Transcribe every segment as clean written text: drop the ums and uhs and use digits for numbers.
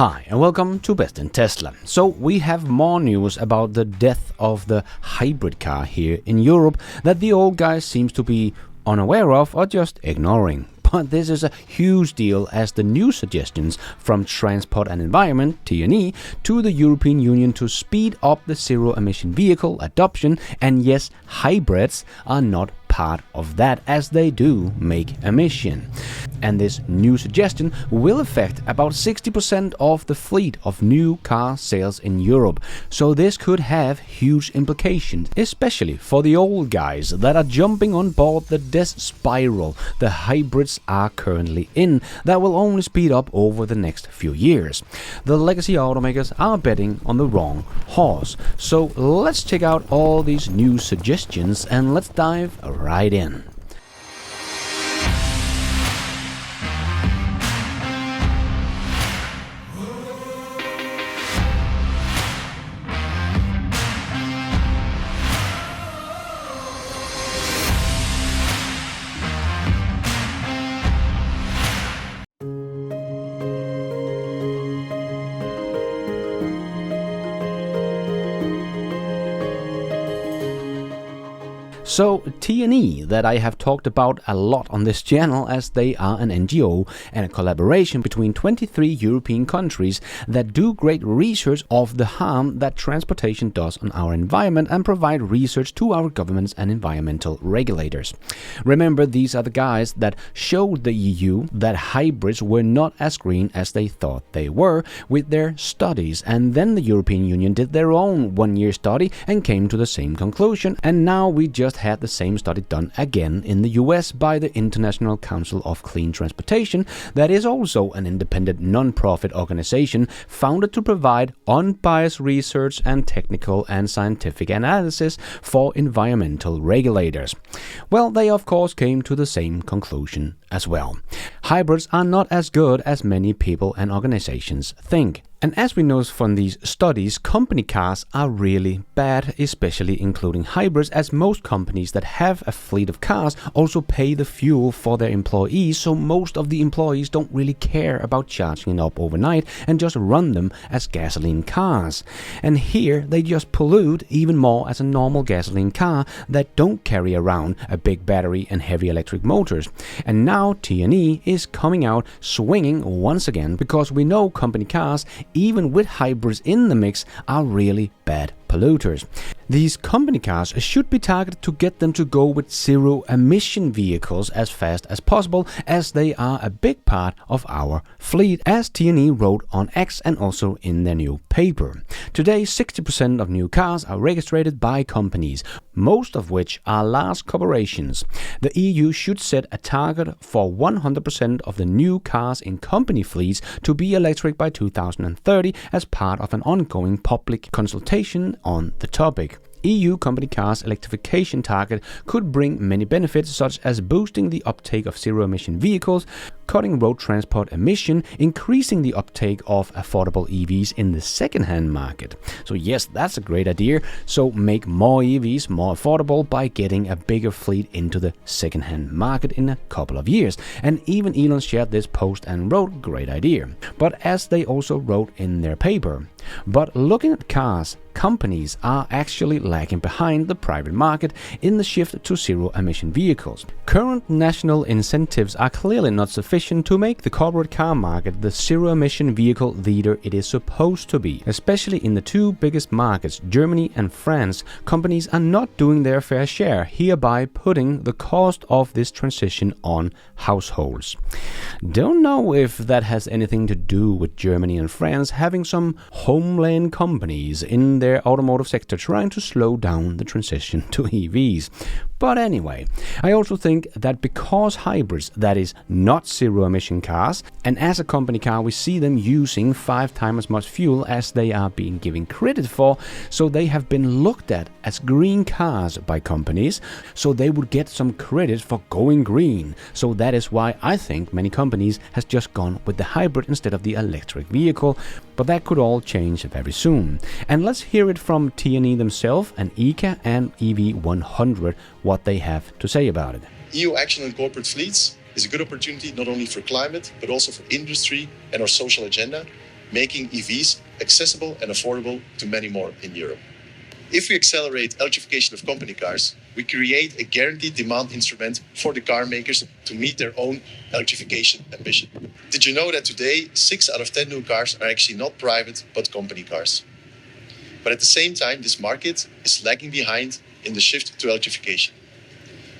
Hi and welcome to Best in Tesla. So we have more news about the death of the hybrid car here in Europe that the old guys seems to be unaware of or just ignoring. But this is a huge deal as the new suggestions from Transport and Environment (TNE) to the European Union to speed up the zero-emission vehicle adoption, and yes, hybrids are not part of that as they do make emission. And this new suggestion will affect about 60% of the fleet of new car sales in Europe. So this could have huge implications, especially for the old guys that are jumping on board the death spiral the hybrids are currently in that will only speed up over the next few years. The legacy automakers are betting on the wrong horse. So let's check out all these new suggestions and let's dive right in. So TNE, that I have talked about a lot on this channel as they are an NGO and a collaboration between 23 European countries that do great research of the harm that transportation does on our environment and provide research to our governments and environmental regulators. Remember, these are the guys that showed the EU that hybrids were not as green as they thought they were with their studies, and then the European Union did their own one-year study and came to the same conclusion, and now we just had the same study done again in the US by the International Council of Clean Transportation, that is also an independent non-profit organization founded to provide unbiased research and technical and scientific analysis for environmental regulators. Well, they of course came to the same conclusion as well. Hybrids are not as good as many people and organizations think. And as we know from these studies, company cars are really bad, especially including hybrids, as most companies that have a fleet of cars also pay the fuel for their employees, so most of the employees don't really care about charging it up overnight and just run them as gasoline cars. And here they just pollute even more as a normal gasoline car that don't carry around a big battery and heavy electric motors. And now TNE is coming out swinging once again because we know company cars, even with hybrids in the mix, are really bad polluters. These company cars should be targeted to get them to go with zero-emission vehicles as fast as possible, as they are a big part of our fleet, as TNE wrote on X and also in their new paper. Today, 60% of new cars are registered by companies, most of which are large corporations. The EU should set a target for 100% of the new cars in company fleets to be electric by 2030 as part of an ongoing public consultation on the topic. EU company cars electrification target could bring many benefits, such as boosting the uptake of zero-emission vehicles, cutting road transport emission, increasing the uptake of affordable EVs in the second-hand market. So yes, that's a great idea. So make more EVs more affordable by getting a bigger fleet into the second-hand market in a couple of years. And even Elon shared this post and wrote, great idea. But as they also wrote in their paper, but looking at cars, companies are actually lagging behind the private market in the shift to zero-emission vehicles. Current national incentives are clearly not sufficient to make the corporate car market the zero-emission vehicle leader it is supposed to be. Especially in the two biggest markets, Germany and France, companies are not doing their fair share, hereby putting the cost of this transition on households. Don't know if that has anything to do with Germany and France having some homeland companies in their automotive sector trying to slow down the transition to EVs. But anyway, I also think that because hybrids, that is not zero-emission cars, and as a company car we see them using 5 times as much fuel as they are being given credit for, so they have been looked at as green cars by companies, so they would get some credit for going green. So that is why I think many companies has just gone with the hybrid instead of the electric vehicle, but that could all change very soon. And let's hear it from TNE themselves and IKEA and EV100 what they have to say about it. EU action on corporate fleets is a good opportunity not only for climate, but also for industry and our social agenda. making EVs accessible and affordable to many more in Europe. If we accelerate electrification of company cars, we create a guaranteed demand instrument for the car makers to meet their own electrification ambition. Did you know that today 6 out of 10 new cars are actually not private but company cars? But at the same time, this market is lagging behind in the shift to electrification.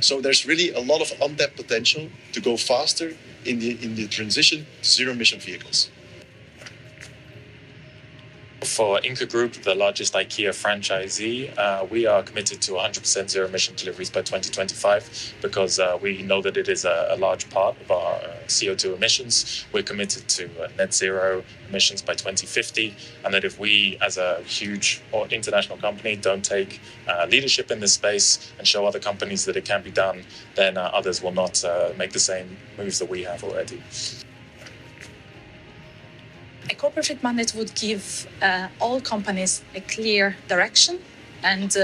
So there's really a lot of untapped potential to go faster in the transition to zero-emission vehicles. For Inca Group, the largest IKEA franchisee, we are committed to 100% zero-emission deliveries by 2025 because we know that it is a large part of our CO2 emissions. We're committed to net zero emissions by 2050, and that if we, as a huge international company, don't take leadership in this space and show other companies that it can be done, then others will not make the same moves that we have already. A corporate fleet mandate would give all companies a clear direction and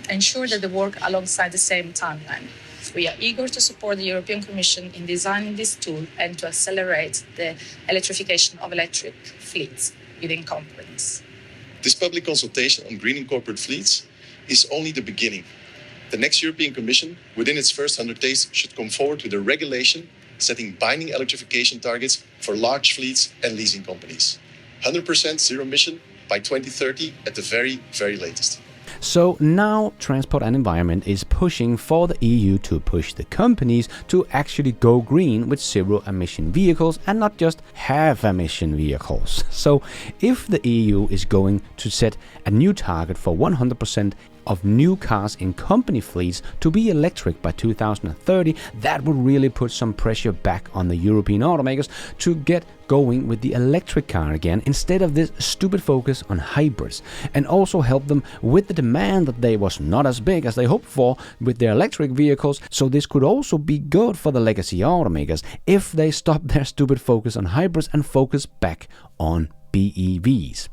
ensure that they work alongside the same timeline. We are eager to support the European Commission in designing this tool and to accelerate the electrification of electric fleets within companies. This public consultation on greening corporate fleets is only the beginning. The next European Commission, within its first 100 days, should come forward with a regulation setting binding electrification targets for large fleets and leasing companies. 100% zero emission by 2030 at the very, very latest. So now Transport and Environment is pushing for the EU to push the companies to actually go green with zero-emission vehicles and not just half-emission vehicles. So if the EU is going to set a new target for 100% of new cars in company fleets to be electric by 2030, that would really put some pressure back on the European automakers to get going with the electric car again instead of this stupid focus on hybrids, and also help them with the demand that they was not as big as they hoped for with their electric vehicles. So this could also be good for the legacy automakers if they stop their stupid focus on hybrids and focus back on BEVs.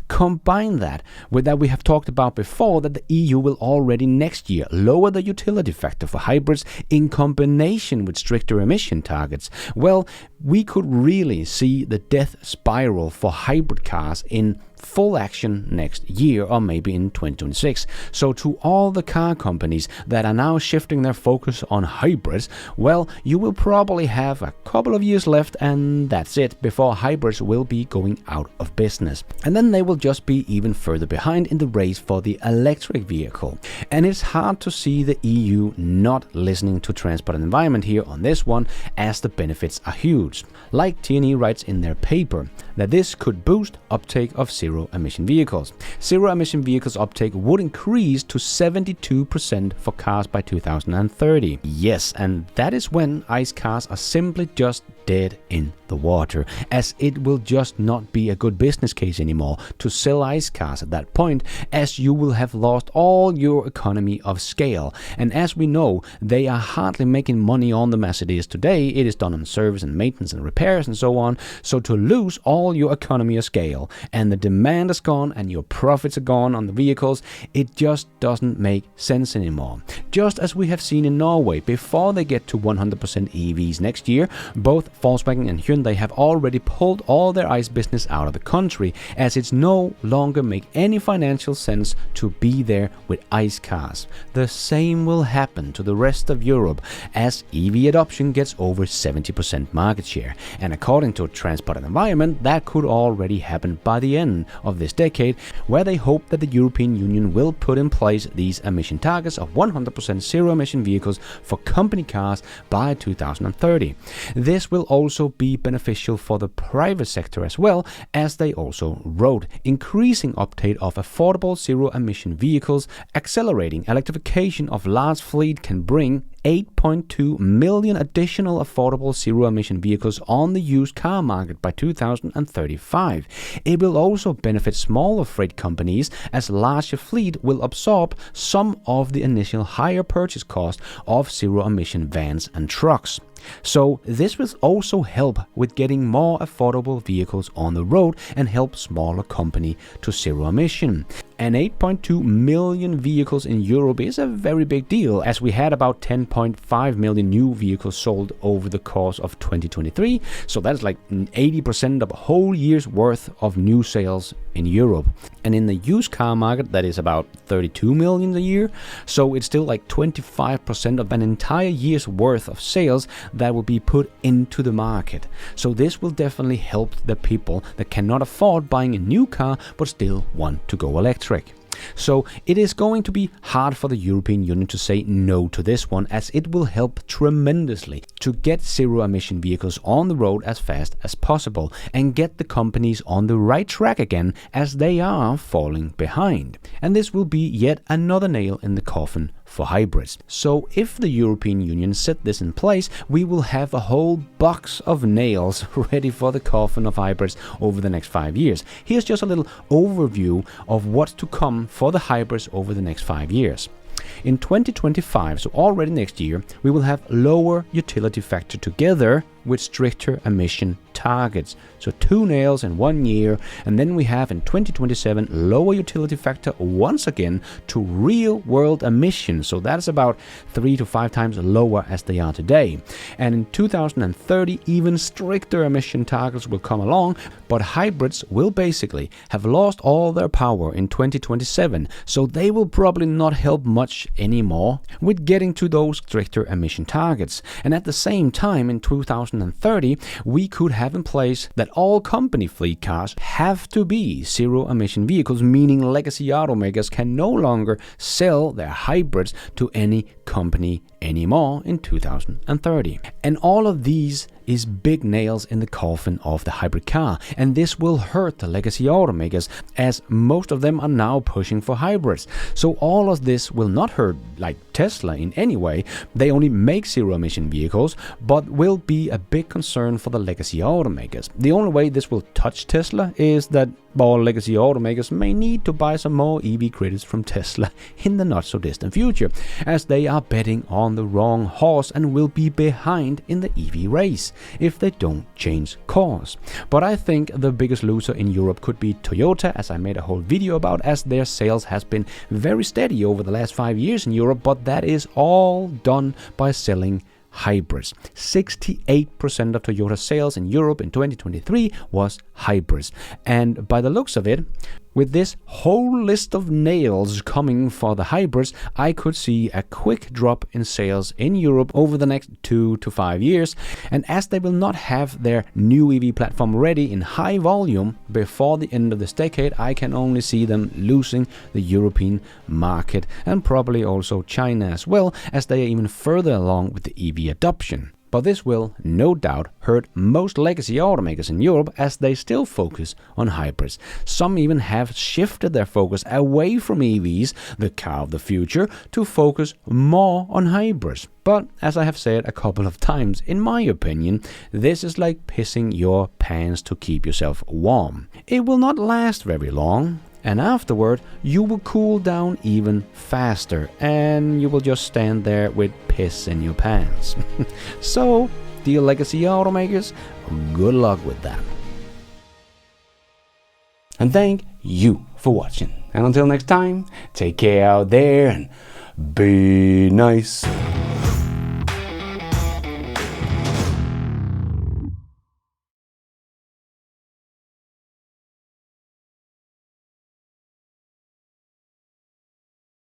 Combine that with that we have talked about before, that the EU will already next year lower the utility factor for hybrids in combination with stricter emission targets. Well, we could really see the death spiral for hybrid cars in full action next year, or maybe in 2026. So to all the car companies that are now shifting their focus on hybrids, well, you will probably have a couple of years left and that's it before hybrids will be going out of business. And then they will just be even further behind in the race for the electric vehicle. And it's hard to see the EU not listening to Transport and Environment here on this one, as the benefits are huge. Like T&E writes in their paper, that this could boost uptake of zero-emission vehicles. Zero-emission vehicles uptake would increase to 72% for cars by 2030. Yes, and that is when ICE cars are simply just dead in the water, as it will just not be a good business case anymore to sell ICE cars at that point, as you will have lost all your economy of scale. And as we know, they are hardly making money on them as it is today. It is done on service and maintenance and repairs and so on. So to lose all your economy of scale and the demand is gone and your profits are gone on the vehicles, it just doesn't make sense anymore. Just as we have seen in Norway, before they get to 100% EVs next year, both Volkswagen and Hyundai have already pulled all their ICE business out of the country, as it's no longer make any financial sense to be there with ICE cars. The same will happen to the rest of Europe as EV adoption gets over 70% market share. And according to Transport and Environment, that could already happen by the end of this decade, where they hope that the European Union will put in place these emission targets of 100% zero-emission vehicles for company cars by 2030. This will also be beneficial for the private sector as well, as they also wrote. Increasing uptake of affordable zero-emission vehicles, accelerating electrification of large fleet can bring 8.2 million additional affordable zero-emission vehicles on the used car market by 2035. It will also benefit smaller freight companies, as larger fleet will absorb some of the initial higher purchase cost of zero-emission vans and trucks. So this will also help with getting more affordable vehicles on the road and help smaller company to zero emission. And 8.2 million vehicles in Europe is a very big deal, as we had about 10.5 million new vehicles sold over the course of 2023. So that's like 80% of a whole year's worth of new sales in Europe. And in the used car market, that is about 32 million a year. So it's still like 25% of an entire year's worth of sales that will be put into the market. So this will definitely help the people that cannot afford buying a new car but still want to go electric. So it is going to be hard for the European Union to say no to this one, as it will help tremendously to get zero-emission vehicles on the road as fast as possible and get the companies on the right track again, as they are falling behind. And this will be yet another nail in the coffin for hybrids. So if the European Union set this in place, we will have a whole box of nails ready for the coffin of hybrids over the next 5 years. Here's just a little overview of what's to come for the hybrids over the next 5 years. In 2025, so already next year, we will have lower utility factor together with stricter emission targets. So 2 nails in 1 year, and then we have in 2027 lower utility factor once again to real world emissions. So that's about 3 to 5 times lower as they are today. And in 2030 even stricter emission targets will come along, but hybrids will basically have lost all their power in 2027, so they will probably not help much anymore with getting to those stricter emission targets. And at the same time, in 2030 we could have in place that all company fleet cars have to be zero emission vehicles, meaning legacy automakers can no longer sell their hybrids to any company anymore in 2030. And all of these is big nails in the coffin of the hybrid car, and this will hurt the legacy automakers, as most of them are now pushing for hybrids. So all of this will not hurt like Tesla in any way. They only make zero emission vehicles, but will be a big concern for the legacy automakers. The only way this will touch Tesla is that all legacy automakers may need to buy some more EV credits from Tesla in the not so distant future, as they are betting on the wrong horse and will be behind in the EV race if they don't change course. But I think the biggest loser in Europe could be Toyota, as I made a whole video about, as their sales has been very steady over the last 5 years in Europe, but that is all done by selling hybrids. 68% of Toyota sales in Europe in 2023 was hybrids. And by the looks of it, with this whole list of nails coming for the hybrids, I could see a quick drop in sales in Europe over the next 2 to 5 years. And as they will not have their new EV platform ready in high volume before the end of this decade, I can only see them losing the European market, and probably also China as well, as they are even further along with the EV adoption. But this will, no doubt, hurt most legacy automakers in Europe, as they still focus on hybrids. Some even have shifted their focus away from EVs, the car of the future, to focus more on hybrids. But as I have said a couple of times, in my opinion, this is like pissing your pants to keep yourself warm. It will not last very long, and afterward you will cool down even faster, and you will just stand there with piss in your pants. So, dear legacy automakers, good luck with that. And thank you for watching. And until next time, take care out there and be nice.